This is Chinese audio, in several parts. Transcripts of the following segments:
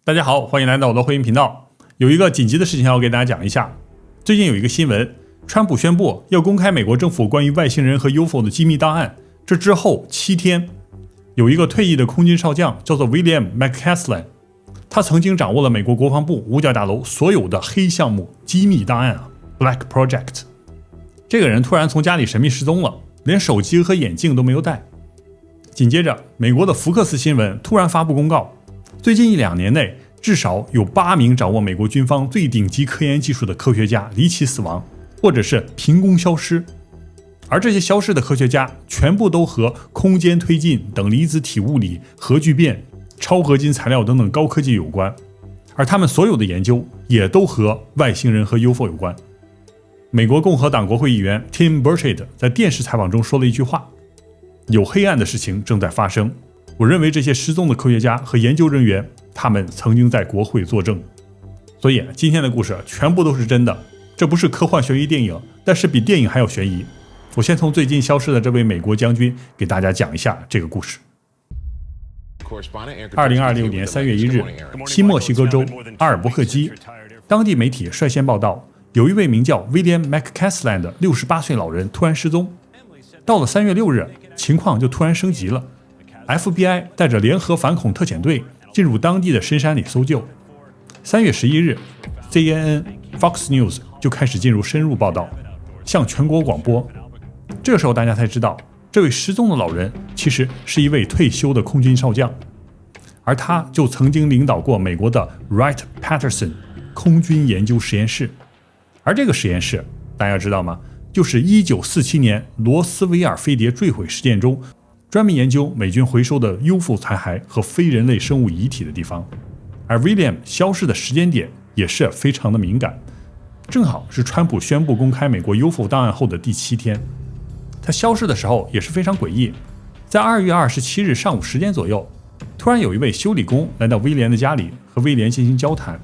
大家好，欢迎来到我的会员频道。有一个紧急的事情要给大家讲一下。最近有一个新闻，川普宣布要公开美国政府关于外星人和 UFO 的机密档案。这之后7天，有一个退役的空军少将叫做 William McCaslin， 他曾经掌握了美国国防部五角大楼所有的黑项目机密档案Black Project。 这个人突然从家里神秘失踪了，连手机和眼镜都没有带。紧接着，美国的福克斯新闻突然发布公告，最近1-2年内至少有8名掌握美国军方最顶级科研技术的科学家离奇死亡，或者是凭空消失。而这些消失的科学家全部都和空间推进、等离子体物理、核聚变、超合金材料等等高科技有关，而他们所有的研究也都和外星人和 UFO 有关。美国共和党国会议员 Tim Burchett 在电视采访中说了一句话：有黑暗的事情正在发生，我认为这些失踪的科学家和研究人员，他们曾经在国会作证。所以今天的故事全部都是真的，这不是科幻悬疑电影，但是比电影还要悬疑。我先从最近消失的这位美国将军给大家讲一下这个故事。2026年3月1日，新墨西哥州阿尔伯克基，当地媒体率先报道，有一位名叫 William McCaslin 的68岁老人突然失踪。到了3月6日，情况就突然升级了。FBI 带着联合反恐特遣队进入当地的深山里搜救。3月11日 CNN、Fox News 就开始进入深入报道，向全国广播。这时候大家才知道，这位失踪的老人其实是一位退休的空军少将，而他就曾经领导过美国的 Wright-Patterson 空军研究实验室。而这个实验室大家知道吗？就是1947年罗斯威尔飞碟坠毁事件中专门研究美军回收的 UFO 残骸和非人类生物遗体的地方。而 William 消失的时间点也是非常的敏感，正好是川普宣布公开美国 UFO 档案后的第7天。他消失的时候也是非常诡异，在2月27日上午10点左右，突然有一位修理工来到威廉的家里和威廉进行交谈。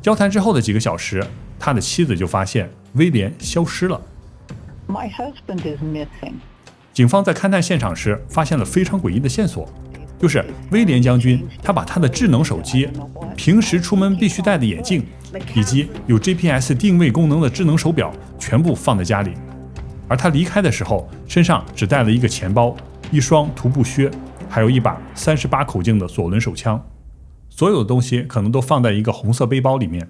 交谈之后的几个小时，他的妻子就发现威廉消失了。My husband is missing. 警方在勘探现场时发现了非常诡异的线索，就是威廉将军他把他的智能手机、平时出门必须戴的眼镜以及有 GPS 定位功能的智能手表全部放在家里，而他离开的时候身上只带了一个钱包、一双徒步靴，还有一把38口径的左轮手枪，所有的东西可能都放在一个红色背包里面。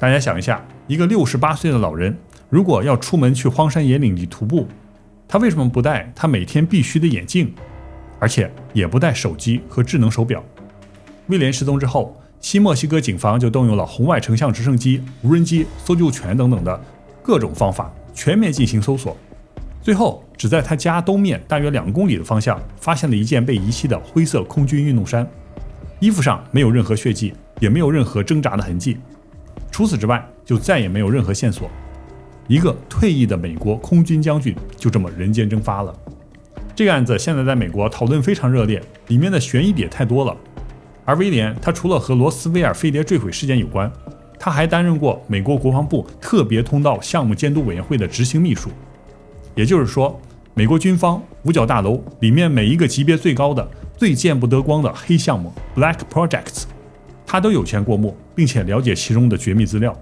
大家想一下，一个68岁的老人如果要出门去荒山野岭里徒步，他为什么不带他每天必须的眼镜，而且也不带手机和智能手表？威廉失踪之后，新墨西哥警方就动用了红外成像直升机、无人机、搜救犬等等的各种方法，全面进行搜索。最后只在他家东面大约2公里的方向发现了一件被遗弃的灰色空军运动衫，衣服上没有任何血迹，也没有任何挣扎的痕迹。除此之外，就再也没有任何线索。一个退役的美国空军将军就这么人间蒸发了。这个案子现在在美国讨论非常热烈，里面的悬疑点太多了。而威廉他除了和罗斯威尔飞碟坠毁事件有关，他还担任过美国国防部特别通道项目监督委员会的执行秘书。也就是说，美国军方五角大楼里面每一个级别最高的、最见不得光的黑项目 Black Projects， 他都有权过目，并且了解其中的绝密资料。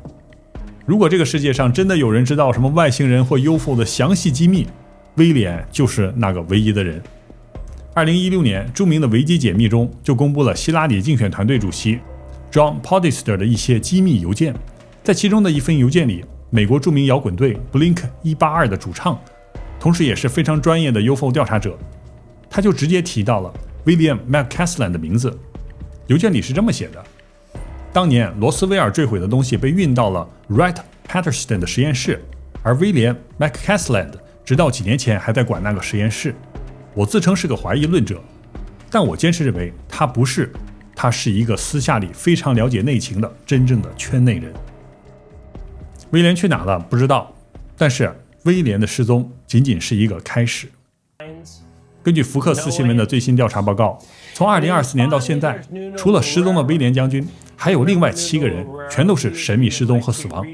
如果这个世界上真的有人知道什么外星人或 UFO 的详细机密，威廉就是那个唯一的人。2016年，著名的维基解密中就公布了希拉里竞选团队主席 John Podesta 的一些机密邮件。在其中的一份邮件里，美国著名摇滚队 Blink-182 的主唱，同时也是非常专业的 UFO 调查者，他就直接提到了 William McCaslin 的名字。邮件里是这么写的：当年罗斯威尔坠毁的东西被运到了 Wright-Patterson 的实验室，而威廉 McCaslin 直到几年前还在管那个实验室。我自称是个怀疑论者，但我坚持认为他不是，他是一个私下里非常了解内情的真正的圈内人。威廉去哪了不知道，但是威廉的失踪仅仅是一个开始。根据福克斯新闻的最新调查报告，从2024年到现在，除了失踪的威廉将军，还有另外7个人全都是神秘失踪和死亡，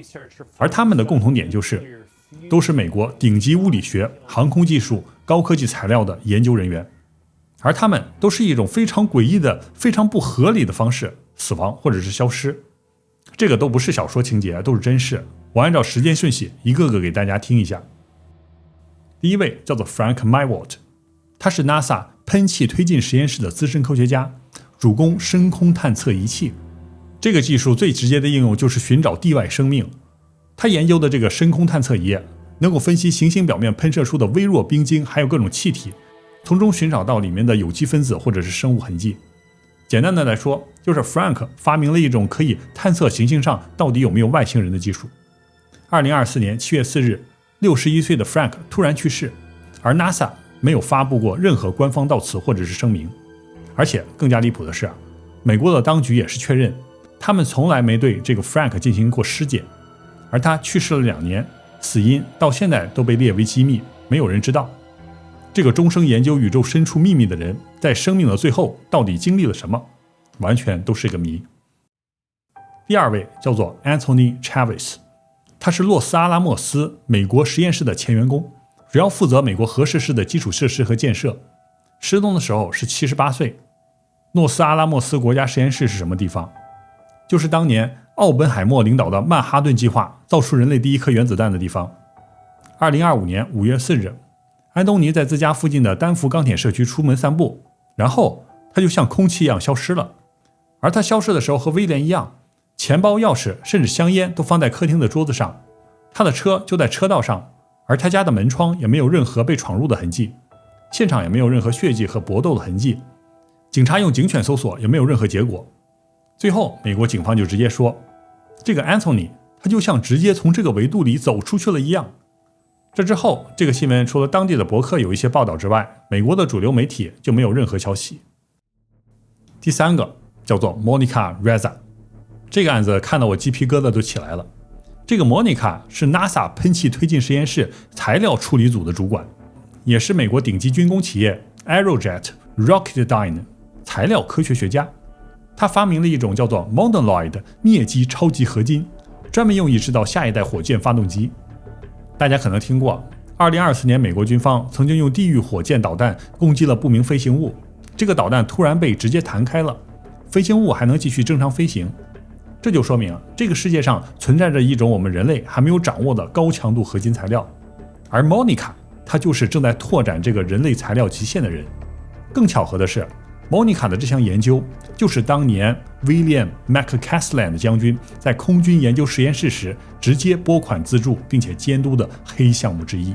而他们的共同点就是都是美国顶级物理学、航空技术、高科技材料的研究人员，而他们都是一种非常诡异的、非常不合理的方式死亡或者是消失。这个都不是小说情节，都是真事。我按照时间顺序一个个给大家听一下。第一位叫做 Frank Mywalt， 他是 NASA 喷气推进实验室的资深科学家，主攻深空探测仪器。这个技术最直接的应用就是寻找地外生命。他研究的这个深空探测仪能够分析行星表面喷射出的微弱冰晶，还有各种气体，从中寻找到里面的有机分子或者是生物痕迹。简单的来说，就是 Frank 发明了一种可以探测行星上到底有没有外星人的技术。2024年7月4日，61岁的 Frank 突然去世，而 NASA 没有发布过任何官方悼词或者是声明。而且更加离谱的是，美国的当局也是确认，他们从来没对这个 Frank 进行过尸检，而他去世了2年，死因到现在都被列为机密，没有人知道。这个终生研究宇宙深处秘密的人，在生命的最后到底经历了什么，完全都是个谜。第二位叫做 Anthony Chavis， 他是洛斯阿拉莫斯美国实验室的前员工，主要负责美国核试式的基础设施和建设。失踪的时候是78岁。洛斯阿拉莫斯国家实验室是什么地方？就是当年奥本海默领导的曼哈顿计划造出人类第一颗原子弹的地方。2025年5月4日，安东尼在自家附近的丹佛钢铁社区出门散步，然后他就像空气一样消失了。而他消失的时候和威廉一样，钱包、钥匙甚至香烟都放在客厅的桌子上，他的车就在车道上，而他家的门窗也没有任何被闯入的痕迹，现场也没有任何血迹和搏斗的痕迹，警察用警犬搜索也没有任何结果。最后美国警方就直接说，这个 Anthony 他就像直接从这个维度里走出去了一样。这之后，这个新闻除了当地的博客有一些报道之外，美国的主流媒体就没有任何消息。第三个叫做 Monica Reza， 这个案子看到我鸡皮疙瘩都起来了。这个 Monica 是 NASA 喷气推进实验室材料处理组的主管，也是美国顶级军工企业 Aerojet Rocketdyne 材料科学学家。他发明了一种叫做 Mondonoid 镍基超级合金，专门用于制造下一代火箭发动机。大家可能听过，2024年美国军方曾经用地狱火箭导弹攻击了不明飞行物，这个导弹突然被直接弹开了，飞行物还能继续正常飞行。这就说明这个世界上存在着一种我们人类还没有掌握的高强度合金材料，而 Monica 她就是正在拓展这个人类材料极限的人。更巧合的是，Monica 的这项研究就是当年 William McCasland 将军在空军研究实验室时直接拨款资助并且监督的黑项目之一。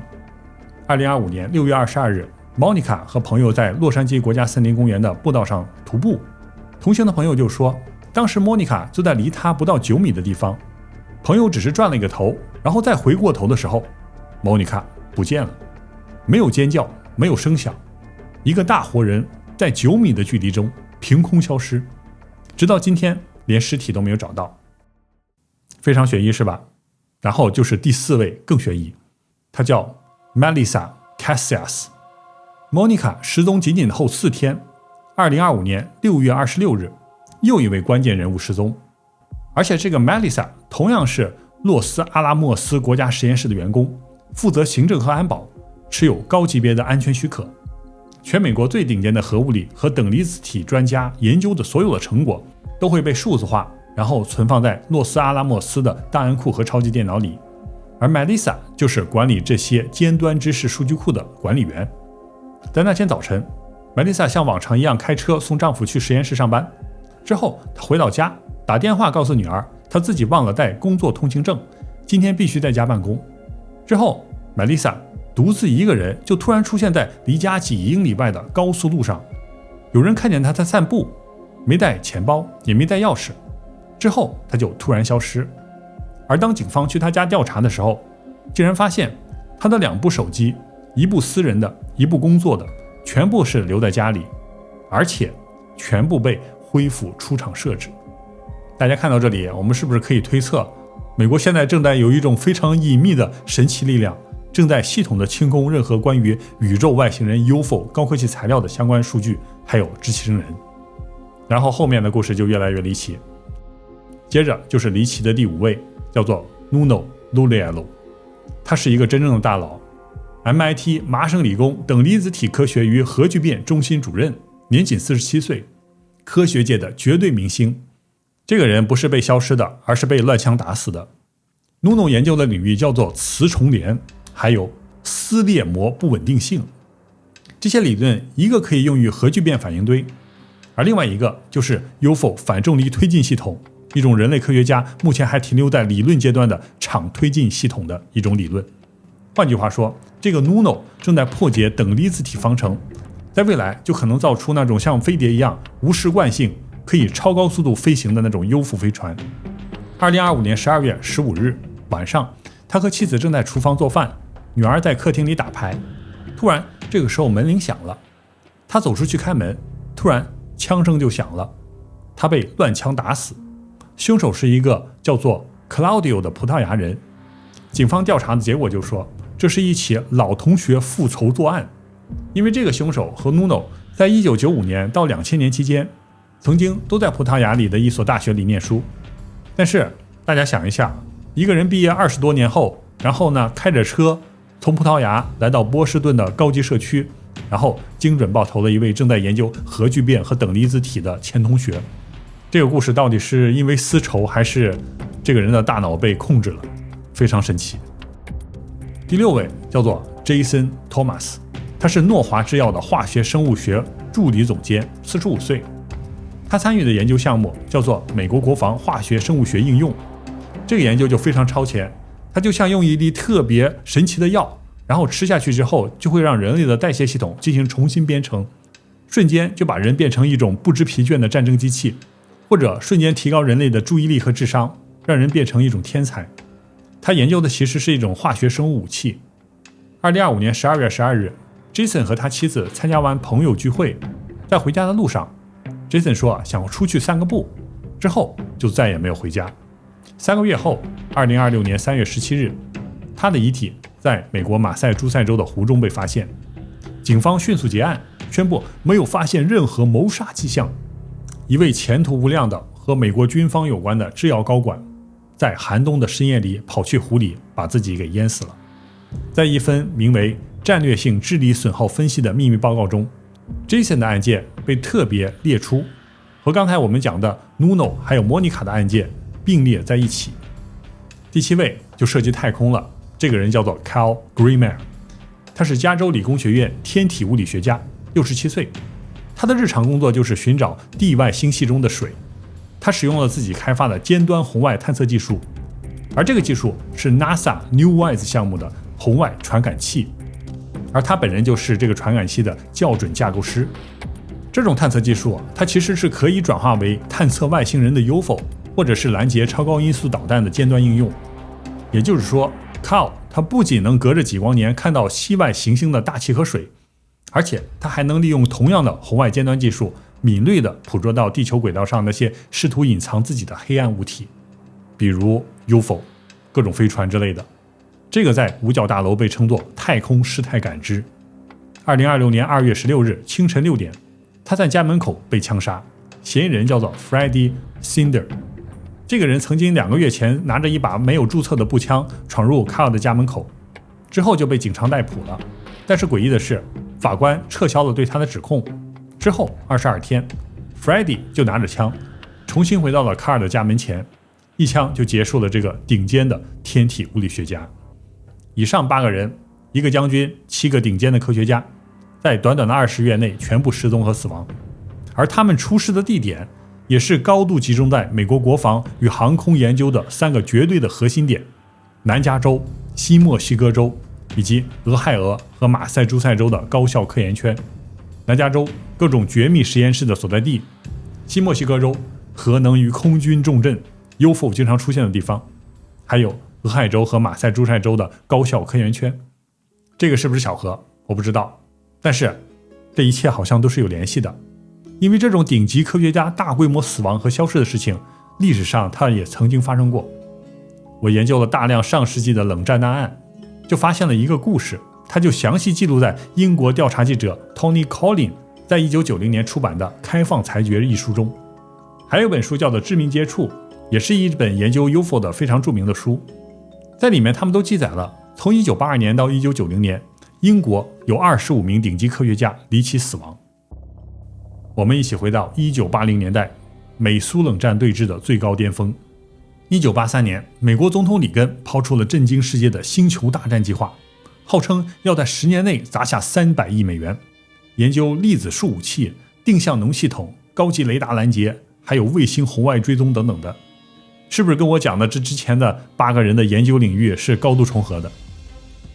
2025年6月22日， Monica 和朋友在洛杉矶国家森林公园的步道上徒步，同行的朋友就说，当时 Monica 就在离他不到9米的地方，朋友只是转了一个头，然后再回过头的时候， Monica 不见了，没有尖叫，没有声响，一个大活人在9米的距离中凭空消失，直到今天连尸体都没有找到。非常悬疑是吧？然后就是第4位更悬疑，她叫 Melissa Casillas。Monica 失踪仅仅后4天，2025年6月26日，又一位关键人物失踪。而且这个 Melissa 同样是洛斯阿拉莫斯国家实验室的员工，负责行政和安保，持有高级别的安全许可。全美国最顶尖的核物理和等离子体专家研究的所有的成果都会被数字化，然后存放在洛斯阿拉莫斯的档案库和超级电脑里。而 Melissa 就是管理这些尖端知识数据库的管理员。在那天早晨， Melissa 像往常一样开车送丈夫去实验室上班，之后她回到家打电话告诉女儿，她自己忘了带工作通行证，今天必须在家办公。之后 Melissa 独自一个人就突然出现在离家几英里外的高速路上，有人看见她在散步，没带钱包也没带钥匙，之后她就突然消失。而当警方去她家调查的时候，竟然发现她的2部手机，一部私人的，一部工作的，全部是留在家里，而且全部被恢复出厂设置。大家看到这里，我们是不是可以推测，美国现在正在有一种非常隐秘的神奇力量，正在系统的清空任何关于宇宙外星人 UFO 高科技材料的相关数据，还有知情人。然后后面的故事就越来越离奇。接着就是离奇的第5位，叫做 Nuno Lulelo， 他是一个真正的大佬， MIT 麻省理工等离子体科学与核聚变中心主任，年仅47岁，科学界的绝对明星，这个人不是被消失的，而是被乱枪打死的。Nuno 研究的领域叫做磁重联，还有撕裂膜不稳定性。这些理论一个可以用于核聚变反应堆，而另外一个就是 UFO 反重力推进系统，一种人类科学家目前还停留在理论阶段的场推进系统的一种理论。换句话说，这个 Nuno 正在破解等离子体方程，在未来就可能造出那种像飞碟一样无视惯性，可以超高速度飞行的那种优浮飞船。2025年12月15日晚上，他和妻子正在厨房做饭，女儿在客厅里打牌。突然，这个时候门铃响了，他走出去开门，突然枪声就响了，他被乱枪打死。凶手是一个叫做 Claudio 的葡萄牙人。警方调查的结果就说，这是一起老同学复仇作案。因为这个凶手和 Nuno 在1995年到2000年期间，曾经都在葡萄牙里的一所大学里念书。但是大家想一下，一个人毕业20多年后，然后呢开着车从葡萄牙来到波士顿的高级社区，然后精准爆头了一位正在研究核聚变和等离子体的前同学。这个故事到底是因为私仇，还是这个人的大脑被控制了？非常神奇。第6位叫做 Jason Thomas， 他是诺华制药的化学生物学助理总监，45岁。他参与的研究项目叫做美国国防化学生物学应用。这个研究就非常超前，它就像用一粒特别神奇的药，然后吃下去之后就会让人类的代谢系统进行重新编程，瞬间就把人变成一种不知疲倦的战争机器，或者瞬间提高人类的注意力和智商，让人变成一种天才。他研究的其实是一种化学生物武器。2025年12月12日 Jason 和他妻子参加完朋友聚会，在回家的路上， Jason 说想要出去散个步，之后就再也没有回家。3个月后2026年3月17日，他的遗体在美国马赛诸塞州的湖中被发现。警方迅速结案，宣布没有发现任何谋杀迹象。一位前途无量的和美国军方有关的制药高管，在寒冬的深夜里跑去湖里把自己给淹死了。在一份名为《战略性智力损耗分析》的秘密报告中， Jason 的案件被特别列出，和刚才我们讲的 Nuno 还有莫妮卡的案件并列在一起。第7位就涉及太空了，这个人叫做 Kyle Greenmeier， 他是加州理工学院天体物理学家，67岁。他的日常工作就是寻找地外星系中的水。他使用了自己开发的尖端红外探测技术，而这个技术是 NASA New WISE 项目的红外传感器，而他本人就是这个传感器的校准架构师。这种探测技术它其实是可以转化为探测外星人的 UFO， 或者是拦截超高音速导弹的尖端应用。也就是说 Kyle 他不仅能隔着几光年看到系外行星的大气和水，而且他还能利用同样的红外尖端技术，敏锐地捕捉到地球轨道上那些试图隐藏自己的黑暗物体，比如 UFO、各种飞船之类的。这个在五角大楼被称作太空事态感知。2026年2月16日清晨6点，他在家门口被枪杀，嫌疑人叫做 Freddie Sinder。 这个人曾经2个月前拿着一把没有注册的步枪闯入 Kyle 的家门口，之后就被警察逮捕了。但是诡异的是，法官撤销了对他的指控。之后22天 Freddie 就拿着枪重新回到了卡尔的家门前，一枪就结束了这个顶尖的天体物理学家。以上8个人，一个将军，7个顶尖的科学家，在短短的20月内全部失踪和死亡。而他们出事的地点也是高度集中在美国国防与航空研究的3个绝对的核心点：南加州、西墨西哥州以及俄亥俄和马赛诸塞州的高校科研圈。南加州各种绝密实验室的所在地，西墨西哥州核能与空军重镇 UFO 经常出现的地方，还有俄亥州和马赛诸塞州的高校科研圈。这个是不是巧合？我不知道，但是这一切好像都是有联系的，因为这种顶级科学家大规模死亡和消失的事情，历史上它也曾经发生过。我研究了大量上世纪的冷战档案，就发现了一个故事，它就详细记录在英国调查记者 Tony Collins 在1990年出版的《开放裁决》一书中。还有本书叫做《致命接触》，也是一本研究 UFO 的非常著名的书。在里面他们都记载了从1982年到1990年，英国有25名顶级科学家离奇死亡。我们一起回到1980年代，美苏冷战对峙的最高巅峰。1983年，美国总统里根抛出了震惊世界的星球大战计划，号称要在10年内砸下300亿美元，研究粒子束武器、定向能系统、高级雷达拦截，还有卫星红外追踪等等的。是不是跟我讲的这之前的8个人的研究领域是高度重合的？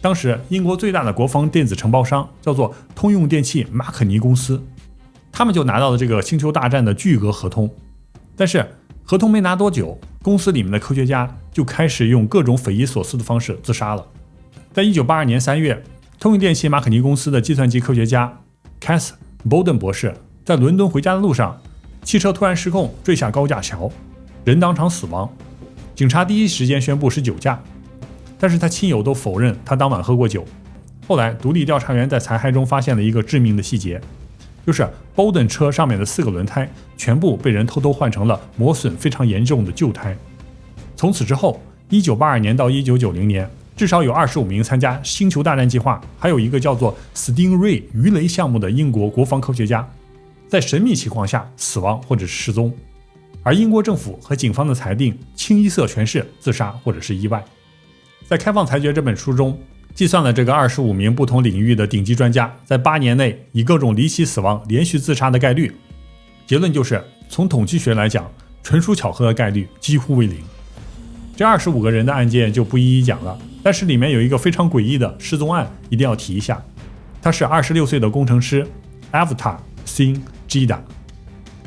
当时英国最大的国防电子承包商叫做通用电气马可尼公司，他们就拿到了这个星球大战的巨额合同。但是合同没拿多久，公司里面的科学家就开始用各种匪夷所思的方式自杀了。在1982年3月，通用电气马可尼公司的计算机科学家 Cass Bowden 博士在伦敦回家的路上，汽车突然失控坠下高架桥，人当场死亡。警察第一时间宣布是酒驾，但是他亲友都否认他当晚喝过酒。后来独立调查员在残骸中发现了一个致命的细节，就是Bowden车上面的4个轮胎全部被人偷偷换成了磨损非常严重的旧胎。从此之后，1982年到1990年，至少有25名参加星球大战计划，还有一个叫做 Stingray 鱼雷项目的英国国防科学家，在神秘情况下死亡或者是失踪。而英国政府和警方的裁定清一色全是自杀或者是意外。在《开放裁决》这本书中，计算了这个25名不同领域的顶级专家在8年内以各种离奇死亡连续自杀的概率，结论就是从统计学来讲，纯属巧合的概率几乎为0。这25个人的案件就不一一讲了，但是里面有一个非常诡异的失踪案一定要提一下，他是26岁的工程师 Avtar Singh Jida，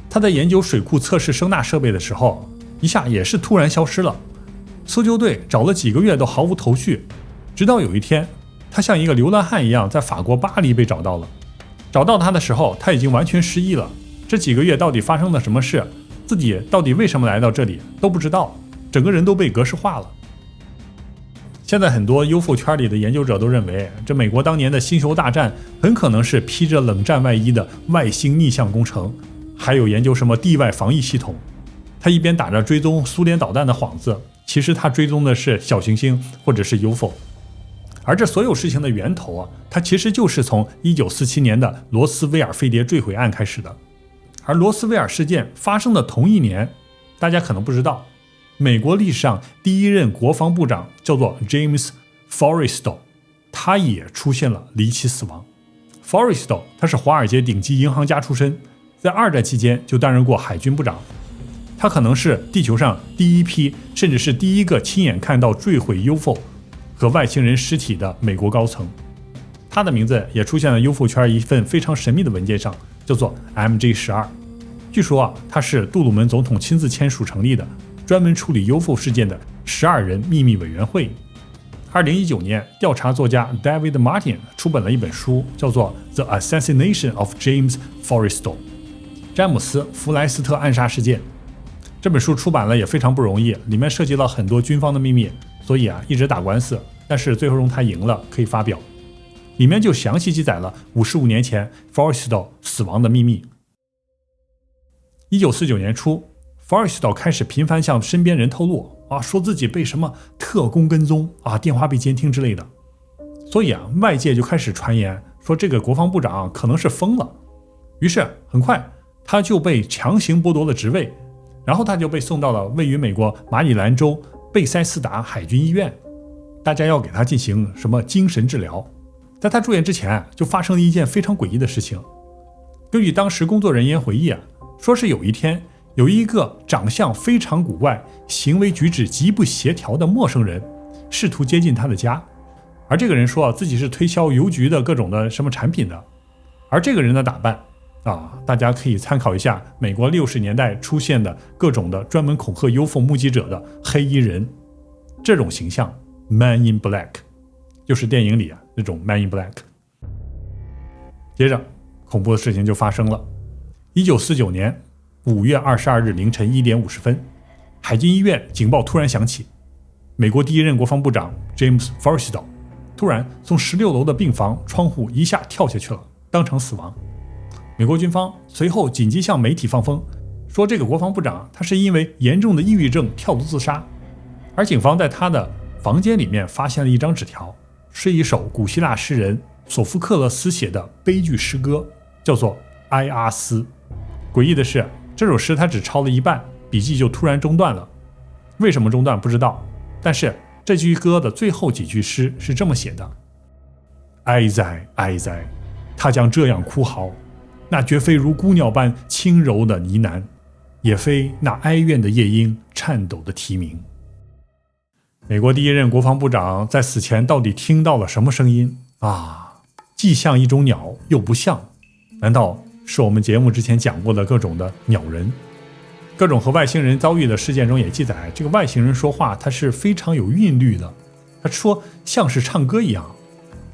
他在研究水库测试声纳设备的时候，一下也是突然消失了。搜救队找了几个月都毫无头绪，直到有一天，他像一个流浪汉一样在法国巴黎被找到了。找到他的时候，他已经完全失忆了。这几个月到底发生了什么事，自己到底为什么来到这里都不知道，整个人都被格式化了。现在很多 UFO 圈里的研究者都认为，这美国当年的星球大战很可能是披着冷战外衣的外星逆向工程，还有研究什么地外防御系统。他一边打着追踪苏联导弹的幌子，其实他追踪的是小行星或者是 UFO。 而这所有事情的源头啊，它其实就是从1947年的罗斯威尔飞碟坠毁案开始的。而罗斯威尔事件发生的同一年，大家可能不知道，美国历史上第一任国防部长叫做 James Forrestal， 他也出现了离奇死亡。 Forrestal 他是华尔街顶级银行家出身，在2战期间就担任过海军部长。他可能是地球上第一批，甚至是第一个亲眼看到坠毁 UFO 和外星人尸体的美国高层。他的名字也出现了 UFO 圈一份非常神秘的文件上，叫做 MJ12。 据说啊，他是杜鲁门总统亲自签署成立的专门处理 UFO 事件的12人秘密委员会。2019年，调查作家 David Martin 出版了一本书，叫做 The Assassination of James Forrestal， 詹姆斯·弗莱斯特暗杀事件。这本书出版了也非常不容易，里面涉及了很多军方的秘密，所以一直打官司，但是最后让他赢了，可以发表。里面就详细记载了55年前 Forrestal 死亡的秘密。1949年初， Forrestal 开始频繁向身边人透露说自己被什么特工跟踪电话被监听之类的。所以外界就开始传言说这个国防部长可能是疯了。于是很快他就被强行剥夺了职位，然后他就被送到了位于美国马里兰州贝塞斯达海军医院，大家要给他进行什么精神治疗。在他住院之前就发生了一件非常诡异的事情。根据当时工作人员回忆说是有一天，有一个长相非常古怪、行为举止极不协调的陌生人试图接近他的家，而这个人说自己是推销邮局的各种的什么产品的。而这个人的打扮大家可以参考一下美国60年代出现的各种的专门恐吓 UFO 目击者的黑衣人，这种形象 Man in Black， 就是电影里那种 Man in Black。 接着恐怖的事情就发生了。1949年5月22日凌晨1点50分，海军医院警报突然响起，美国第一任国防部长 James Forrestal 突然从16楼的病房窗户一下跳下去了，当场死亡。美国军方随后紧急向媒体放风，说这个国防部长他是因为严重的抑郁症跳楼自杀。而警方在他的房间里面发现了一张纸条，是一首古希腊诗人索福克勒斯写的悲剧诗歌，叫做《埃阿斯》。诡异的是，这首诗他只抄了一半，笔记就突然中断了。为什么中断不知道，但是这句歌的最后几句诗是这么写的：哀哉哀哉，他将这样哭嚎，那绝非如孤鸟般轻柔的呢喃，也非那哀怨的夜莺颤抖的啼鸣。美国第一任国防部长在死前到底听到了什么声音啊？既像一种鸟，又不像，难道是我们节目之前讲过的各种的鸟人？各种和外星人遭遇的事件中也记载，这个外星人说话他是非常有韵律的，他说像是唱歌一样。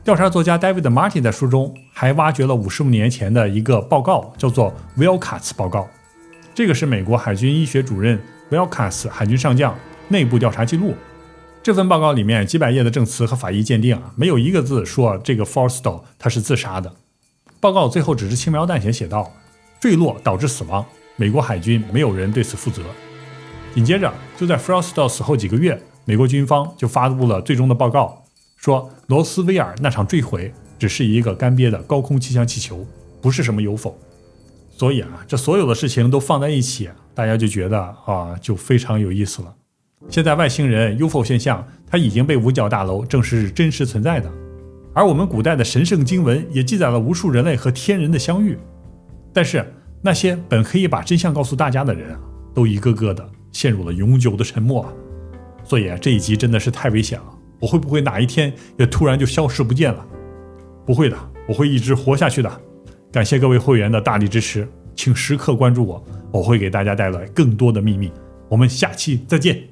调查作家 David Marty 在书中还挖掘了55年前的一个报告，叫做 Wilcox 报告。这个是美国海军医学主任 Wilcox 海军上将内部调查记录。这份报告里面几百页的证词和法医鉴定没有一个字说这个 Forrestal 他是自杀的。报告最后只是轻描淡写写道，坠落导致死亡，美国海军没有人对此负责。紧接着就在 Forrestal 死后几个月，美国军方就发布了最终的报告，说罗斯威尔那场坠毁只是一个干瘪的高空气象气球，不是什么 UFO。 所以这所有的事情都放在一起，大家就觉得就非常有意思了。现在外星人 UFO 现象它已经被五角大楼证实是真实存在的，而我们古代的神圣经文也记载了无数人类和天人的相遇。但是那些本可以把真相告诉大家的人都一个个的陷入了永久的沉默。所以这一集真的是太危险了，我会不会哪一天也突然就消失不见了？不会的，我会一直活下去的。感谢各位会员的大力支持，请时刻关注我，我会给大家带来更多的秘密。我们下期再见。